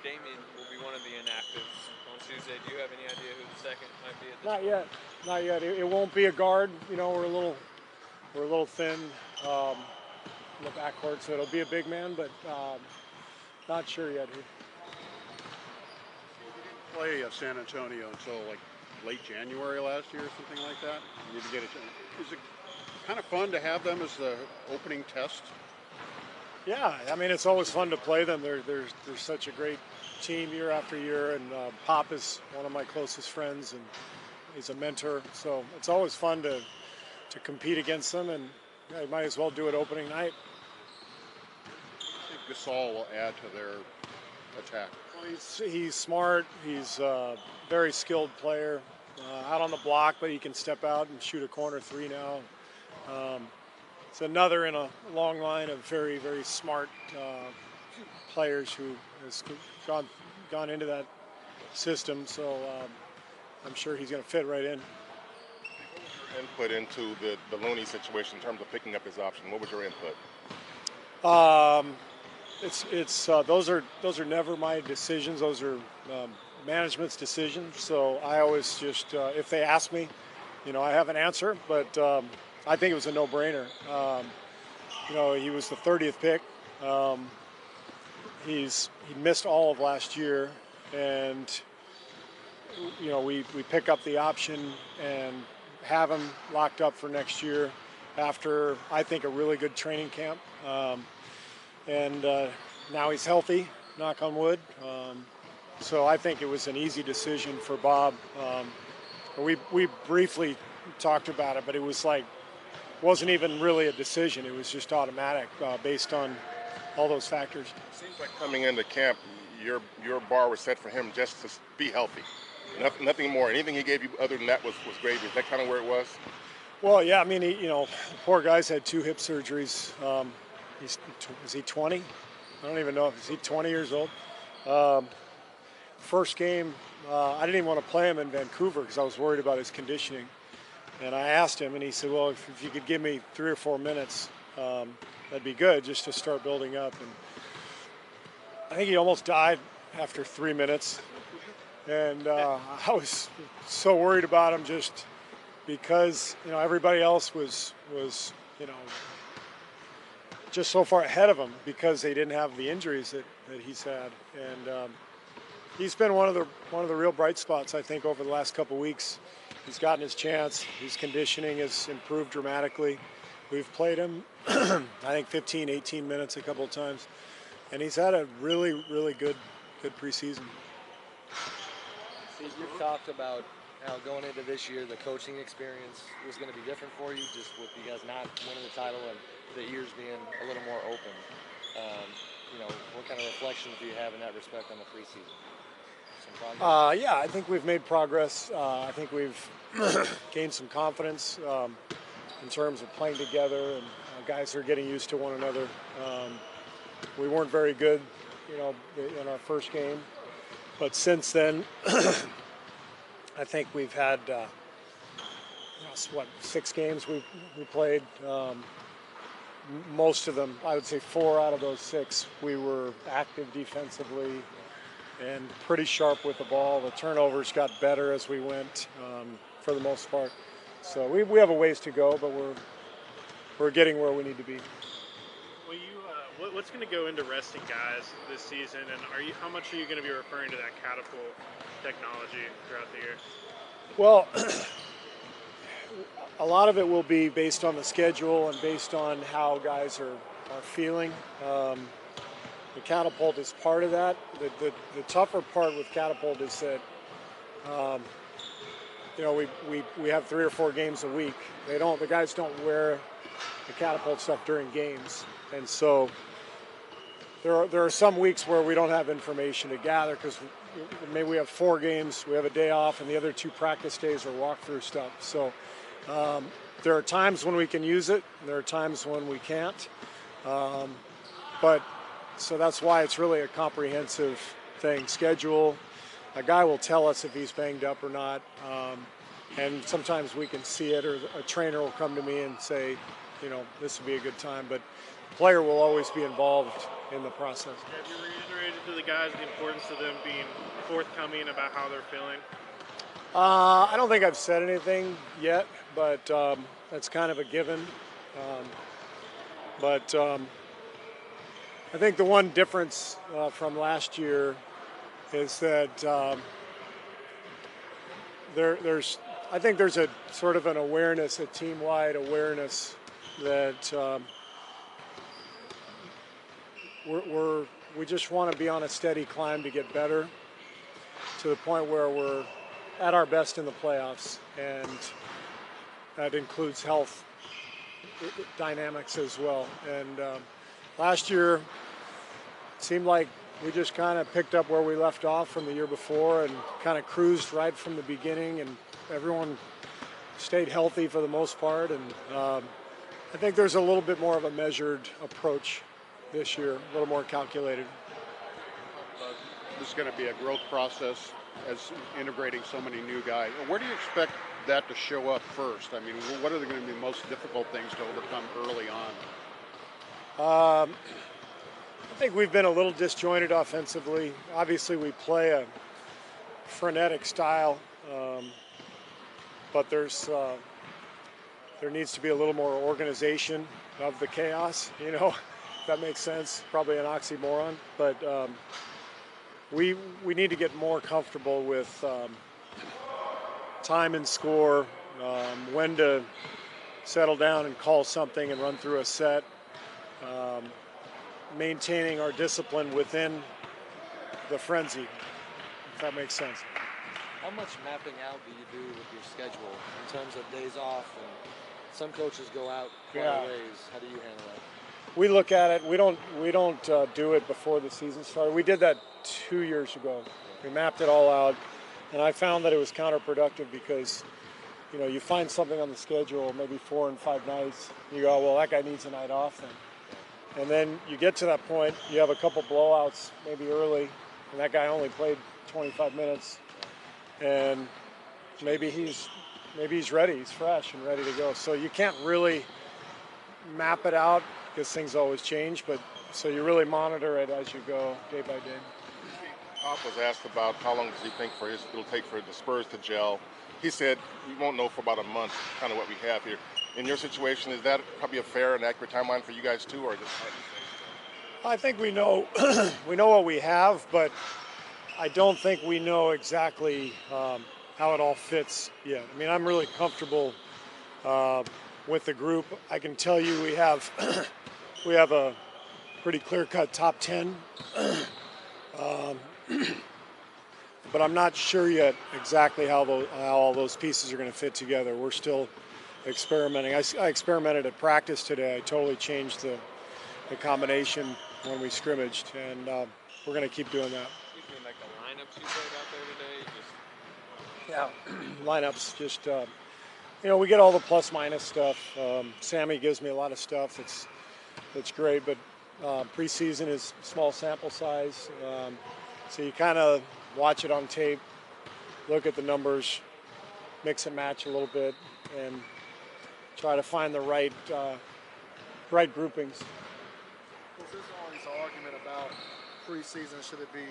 Damien will be one of the inactives on Tuesday. Do you have any idea who the second might be at this Not point? yet. Not yet. It won't be a guard. You know, we're a little thin in the backcourt, so it'll be a big man, but not sure yet. Play San Antonio until like late January last year or something like that. You need to get it. Is it kind of fun to have them as the opening test? Yeah, I mean, it's always fun to play them. They're such a great team year after year, and Pop is one of my closest friends, and he's a mentor. So it's always fun to compete against them, and yeah, you might as well do it opening night. I think Gasol will add to their attack. Well, he's smart. He's a very skilled player, out on the block, but he can step out and shoot a corner three now. It's another in a long line of very, very smart players who has gone into that system. So I'm sure he's going to fit right in. Input into the Looney situation in terms of picking up his option. What was your input? Those are never my decisions. Those are management's decisions. So I always just if they ask me, I have an answer, but I think it was a no-brainer. He was the 30th pick. He missed all of last year, and we pick up the option and have him locked up for next year after I think a really good training camp. And now he's healthy, knock on wood. So I think it was an easy decision for Bob. We briefly talked about it, but it wasn't even really a decision. It was just automatic based on all those factors. It seems like coming into camp, your bar was set for him just to be healthy. Nothing more. Anything he gave you other than that was gravy. Is that kind of where it was? Well, yeah. I mean, the poor guy's had 2 hip surgeries. Is he 20? I don't even know. Is he 20 years old? First game, I didn't even want to play him in Vancouver because I was worried about his conditioning. And I asked him, and he said, well, if you could give me 3 or 4 minutes, that'd be good just to start building up. And I think he almost died after 3 minutes. And I was so worried about him just because, everybody else was just so far ahead of him because they didn't have the injuries that he's had. And he's been one of the real bright spots, I think, over the last couple of weeks. He's gotten his chance. His conditioning has improved dramatically. We've played him, I think, 15, 18 minutes a couple of times. And he's had a really, really good preseason. Steve, you've talked about how going into this year, the coaching experience was going to be different for you, just with you guys not winning the title and the ears being a little more open. What kind of reflections do you have in that respect on the preseason? Some progress? Yeah, I think we've made progress. I think we've gained some confidence in terms of playing together, and guys are getting used to one another. We weren't very good, in our first game, but since then, I think we've had 6 games we played. Most of them, I would say 4 out of those 6, we were active defensively and pretty sharp with the ball. The turnovers got better as we went, for the most part. So we have a ways to go, but we're getting where we need to be. What's going to go into resting guys this season, and how much are you going to be referring to that catapult technology throughout the year? Well, a lot of it will be based on the schedule and based on how guys are feeling. The catapult is part of that. The tougher part with catapult is that we have 3 or 4 games a week. The guys don't wear the catapult stuff during games, and so there are some weeks where we don't have information to gather because maybe we have 4 games, we have a day off, and the other 2 practice days are walkthrough stuff. So there are times when we can use it, and there are times when we can't. So that's why it's really a comprehensive thing. Schedule. A guy will tell us if he's banged up or not, and sometimes we can see it, or a trainer will come to me and say, this would be a good time. But the player will always be involved in the process. Have you reiterated to the guys the importance of them being forthcoming about how they're feeling? I don't think I've said anything yet, but that's kind of a given. But I think the one difference from last year is that I think there's a sort of an awareness, a team-wide awareness that we just want to be on a steady climb to get better to the point where we're at our best in the playoffs, and that includes health dynamics as well. And last year, it seemed like we just kind of picked up where we left off from the year before and kind of cruised right from the beginning, and everyone stayed healthy for the most part. And I think there's a little bit more of a measured approach this year, a little more calculated. This is going to be a growth process as integrating so many new guys. Where do you expect that to show up first? I mean, what are going to be the most difficult things to overcome early on? I think we've been a little disjointed offensively. Obviously, we play a frenetic style, but there needs to be a little more organization of the chaos, if that makes sense. Probably an oxymoron, but we need to get more comfortable with time and score, when to settle down and call something and run through a set, maintaining our discipline within the frenzy, if that makes sense. How much mapping out do you do with your schedule in terms of days off? And some coaches go out quite a ways. How do you handle that? We look at it. We don't do it before the season started. We did that 2 years ago. We mapped it all out, and I found that it was counterproductive because, you find something on the schedule, maybe 4 and 5 nights. You go, well, that guy needs a night off then. And then you get to that point, you have a couple blowouts maybe early, and that guy only played 25 minutes, and maybe he's ready, he's fresh and ready to go. So you can't really map it out because things always change, but so you really monitor it as you go day by day. Pop was asked about how long does he think it'll take for the Spurs to gel. He said we won't know for about a month, kind of what we have here. In your situation, is that probably a fair and accurate timeline for you guys too, or just hard to say? I think we know we know what we have, but I don't think we know exactly how it all fits yet. I mean, I'm really comfortable with the group. I can tell you we have a pretty clear-cut top 10, but I'm not sure yet exactly how all those pieces are going to fit together. We're still experimenting. I experimented at practice today. I totally changed the combination when we scrimmaged, and we're going to keep doing that. You mean like the lineups you played out there today? Yeah, lineups. Just we get all the plus minus stuff. Sammy gives me a lot of stuff. That's great, but preseason is small sample size, so you kind of watch it on tape, look at the numbers, mix and match a little bit, and try to find the right groupings. There's always an argument about preseason, should it be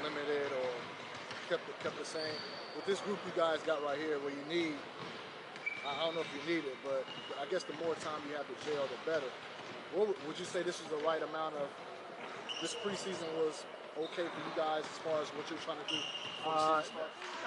limited or kept the same. With this group you guys got right here, where you need, I don't know if you need it, but I guess the more time you have to gel, the better. Would you say this is the right amount of, this preseason was okay for you guys as far as what you're trying to do?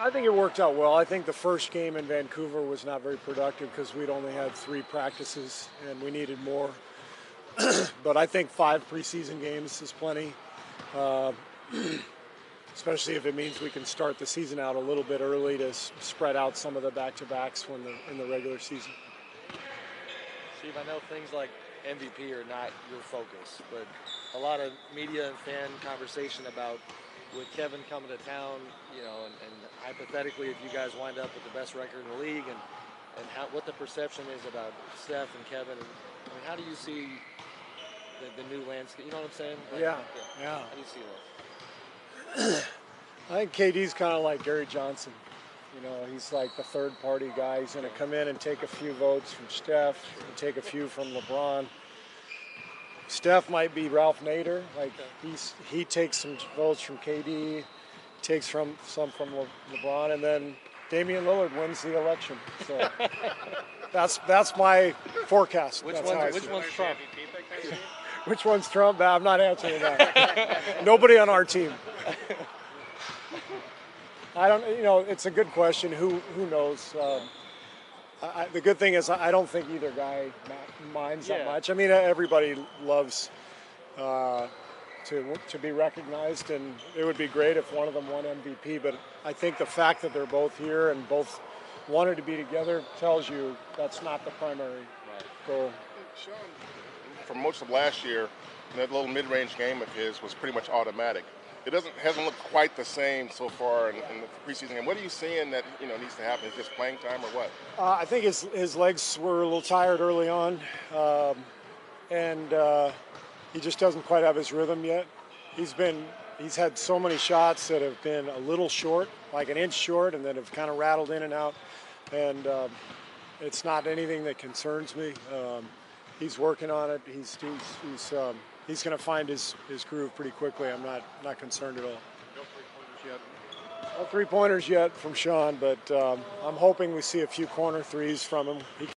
I think it worked out well. I think the first game in Vancouver was not very productive because we'd only had 3 practices and we needed more. But I think 5 preseason games is plenty, especially if it means we can start the season out a little bit early to spread out some of the back-to-backs in the regular season. Steve, I know things like MVP are not your focus, but a lot of media and fan conversation about with Kevin coming to town, and hypothetically, if you guys wind up with the best record in the league, and what the perception is about Steph and Kevin, how do you see the new landscape? You know what I'm saying? Yeah. How do you see that? I think KD's kind of like Gary Johnson. He's like the third-party guy. He's going to come in and take a few votes from Steph, and take a few from LeBron. Steph might be Ralph Nader. Like he takes some votes from KD, takes some from LeBron, and then Damian Lillard wins the election. So that's my forecast. Which That's how I one's see it. Trump? MVP pick next year? Which one's Trump? I'm not answering that. Nobody on our team. I don't. It's a good question. Who knows? The good thing is I don't think either guy minds that Yeah. much. I mean, everybody loves to be recognized, and it would be great if one of them won MVP. But I think the fact that they're both here and both wanted to be together tells you that's not the primary goal. Sean, for most of last year, that little mid-range game of his was pretty much automatic. It hasn't looked quite the same so far in the preseason game. What are you seeing that needs to happen? Is it just playing time or what? I think his legs were a little tired early on, and he just doesn't quite have his rhythm yet. He's had so many shots that have been a little short, like an inch short, and that have kind of rattled in and out. And it's not anything that concerns me. He's working on it. He's going to find his groove pretty quickly. I'm not concerned at all. No three-pointers yet. No three-pointers yet from Sean, but I'm hoping we see a few corner threes from him.